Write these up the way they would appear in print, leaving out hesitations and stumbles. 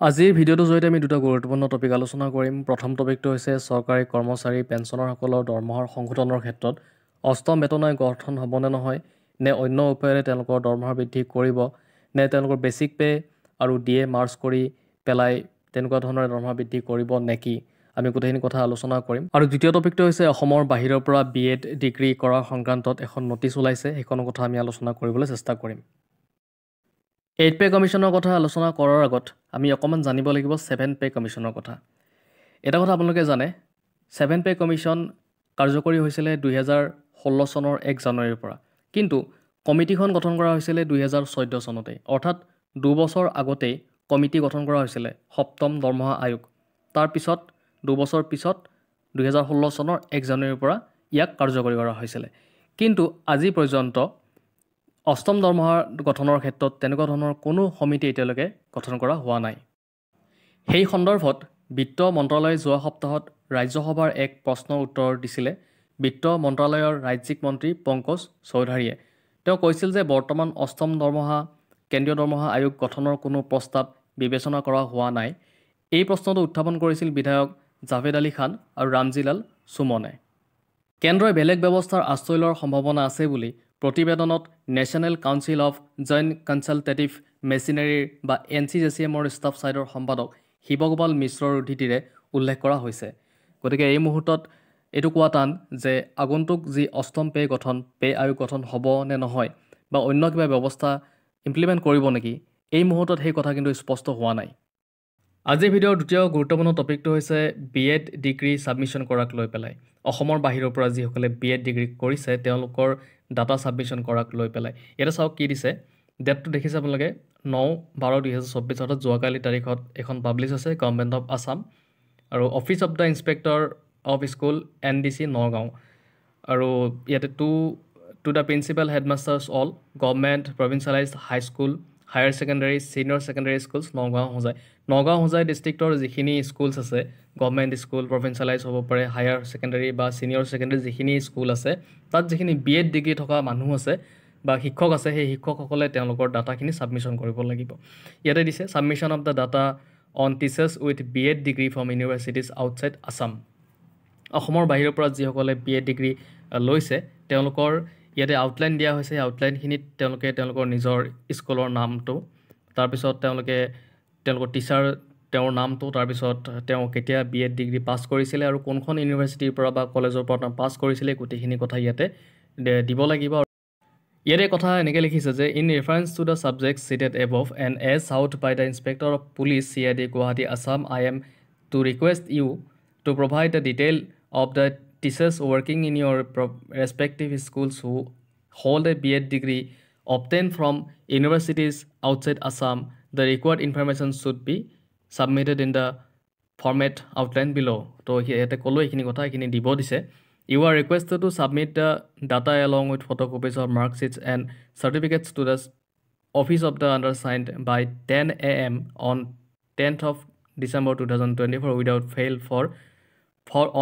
আজিৰ ভিডিঅ'টোৰ জৰিয়তে আমি দুটা গুৰুত্বপূৰ্ণ টপিক আলোচনা কৰিম। প্ৰথম টপিকটো হৈছে চৰকাৰী কৰ্মচাৰী পেঞ্চনাৰসকলৰ দৰমহাৰ সংশোধনৰ ক্ষেত্ৰত অষ্টম বেতন আয়োগ গঠন হ'ব নে নহয়, নে অন্য উপায়েৰে তেওঁলোকৰ দৰমহা বৃদ্ধি কৰিব, নে তেওঁলোকৰ বেচিক পে' আৰু ডিএ মাৰ্জ কৰি পেলাই তেনেকুৱা ধৰণৰ দৰমহা বৃদ্ধি কৰিব নেকি, আমি গোটেইখিনি কথা আলোচনা কৰিম। আৰু দ্বিতীয় টপিকটো হৈছে অসমৰ বাহিৰৰ পৰা BEd ডিগ্ৰী কৰাৰ সংক্ৰান্তত এখন নটিচ ওলাইছে, সেইখনৰ কথা আমি আলোচনা কৰিবলৈ চেষ্টা কৰিম। 8 পে কমিশ্যনৰ কথা আলোচনা কৰাৰ আগত আমি অকণমান জানিব লাগিব 7 পে কমিশ্যনৰ কথা। এটা কথা আপোনালোকে জানে, 7 পে কমিশ্যন কাৰ্যকৰী হৈছিলে 2016 চনৰ 1 জানুৱাৰীৰ পৰা, কিন্তু কমিটিখন গঠন কৰা হৈছিলে 2014 চনতেই, অৰ্থাৎ 2 বছৰ আগতেই কমিটি গঠন কৰা হৈছিলে সপ্তম দৰমহা আয়োগ। তাৰপিছত 2 বছৰ পিছত 2016 চনৰ 1 জানুৱাৰীৰ পৰা ইয়াক কাৰ্যকৰী কৰা হৈছিলে, কিন্তু আজি পৰ্যন্ত অষ্টম দৰমহাৰ গঠনৰ ক্ষেত্ৰত তেনেকুৱা ধৰণৰ কোনো সমিতি এতিয়ালৈকে গঠন কৰা হোৱা নাই। সেই সন্দৰ্ভত বিত্ত মন্ত্ৰালয়ে যোৱা সপ্তাহত ৰাজ্যসভাৰ এক প্ৰশ্নৰ উত্তৰ দিছিলে বিত্ত মন্ত্ৰালয়ৰ ৰাজ্যিক মন্ত্ৰী পংকজ চৌধাৰীয়ে। তেওঁ কৈছিল যে বৰ্তমান অষ্টম দৰমহা কেন্দ্ৰীয় দৰমহা আয়োগ গঠনৰ কোনো প্ৰস্তাৱ বিবেচনা কৰা হোৱা নাই। এই প্ৰশ্নটো উত্থাপন কৰিছিল বিধায়ক জাভেদ আলী খান আৰু ৰামজিলাল সুমনে। কেন্দ্ৰই বেলেগ ব্যৱস্থাৰ আশ্ৰয় লোৱাৰ সম্ভাৱনা আছে বুলি প্ৰতিবেদনত national council of joint consultative মেচিনাৰীৰ বা NCJCMৰ ষ্টাফ ছাইডৰ সম্পাদক শিৱগোপাল মিশ্ৰৰ উদ্ধৃতিৰে উল্লেখ কৰা হৈছে। গতিকে এই মুহূৰ্তত এইটো কোৱা টান যে আগন্তুক যি অষ্টম পে আয়োগ গঠন হ'ব নে নহয়, বা অন্য কিবা ব্যৱস্থা ইমপ্লিমেণ্ট কৰিব নেকি, এই মুহূৰ্তত সেই কথা কিন্তু স্পষ্ট হোৱা নাই। আজিৰ ভিডিঅ'ৰ দ্বিতীয় গুৰুত্বপূৰ্ণ টপিকটো হৈছে BEd ডিগ্ৰী ছাবমিশ্যন কৰাক লৈ পেলাই। অসমৰ বাহিৰৰ পৰা যিসকলে BEd ডিগ্ৰী কৰিছে তেওঁলোকৰ ডাটা ছাবমিশ্যন কৰাক লৈ পেলাই। ইয়াতে চাওক কি দিছে, ডেটটো দেখিছে আপোনালোকে 9/12/2024, অৰ্থাৎ যোৱাকালি তাৰিখত এখন পাব্লিছ আছে গভৰ্ণমেণ্ট অফ আছাম আৰু office of the inspector of school NDC Nagaon. আৰু ইয়াতে to the principal headmasters all government provincialised high school higher secondary senior secondary schools Nagaon Hojai ডিষ্ট্ৰিক্টৰ যিখিনি স্কুলছ আছে, গভৰ্ণমেণ্ট স্কুল প্ৰভিঞ্চিয়েলাইজ হ'ব পাৰে, হায়াৰ ছেকেণ্ডেৰী বা ছিনিয়ৰ ছেকেণ্ডেৰী যিখিনি স্কুল আছে, তাত যিখিনি BEd ডিগ্ৰী থকা মানুহ আছে বা শিক্ষক আছে, সেই শিক্ষকসকলে তেওঁলোকৰ ডাটাখিনি ছাবমিশ্যন কৰিব লাগিব। ইয়াতে দিছে submission of the data on teachers with BEd degree from universities outside Assam. অসমৰ বাহিৰৰ পৰা যিসকলে BEd ডিগ্ৰী লৈছে তেওঁলোকৰ ইয়াতে আউটলাইন দিয়া হৈছে। আউটলাইনখিনিত তেওঁলোকে তেওঁলোকৰ নিজৰ স্কুলৰ নামটো, তাৰপিছত তেওঁলোকৰ টিচাৰ তেওঁৰ নামটো, তাৰপিছত তেওঁ কেতিয়া BEd ডিগ্ৰী পাছ কৰিছিলে আৰু কোনখন ইউনিভাৰ্চিটিৰ পৰা বা কলেজৰ পৰা তেওঁ পাছ কৰিছিলে, গোটেইখিনি কথা ইয়াতে দিব লাগিব। ইয়াতে কথা এনেকৈ লিখিছে যে in reference to the subject cited above and as out by the inspector of police CID Guwahati Assam, I am to request you to provide the detail of the teachers working in your respective schools who hold a BEd degree obtained from universities outside Assam. The required information should be submitted in the format outlined below. তো ইয়াতে ক'লো এইখিনি কথা, এইখিনি দিব দিছে। You are requested to submit the data along with photocopies of mark sheets and certificates to the office of the undersigned by 10 AM on 10th of December 2024 without fail for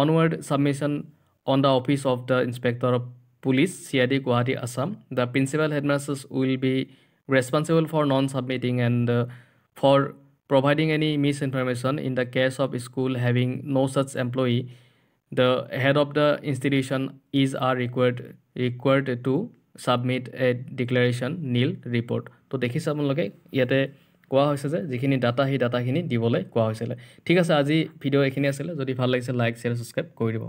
onward submission on the office of the Inspector of Police CID Guwahati Assam. The principal headmasters will be responsible for non-submitting and for providing any misinformation. In the case of school having no such employee, the head of the institution is required to submit a declaration nil report. তো দেখিছে আপোনালোকে ইয়াতে কোৱা হৈছে যে যিখিনি data সেই ডাটাখিনি দিবলৈ কোৱা হৈছিলে। ঠিক আছে, আজি ভিডিঅ' এইখিনি আছিলে। যদি ভাল লাগিছে লাইক শ্বেয়াৰ ছাবস্ক্ৰাইব কৰি দিব।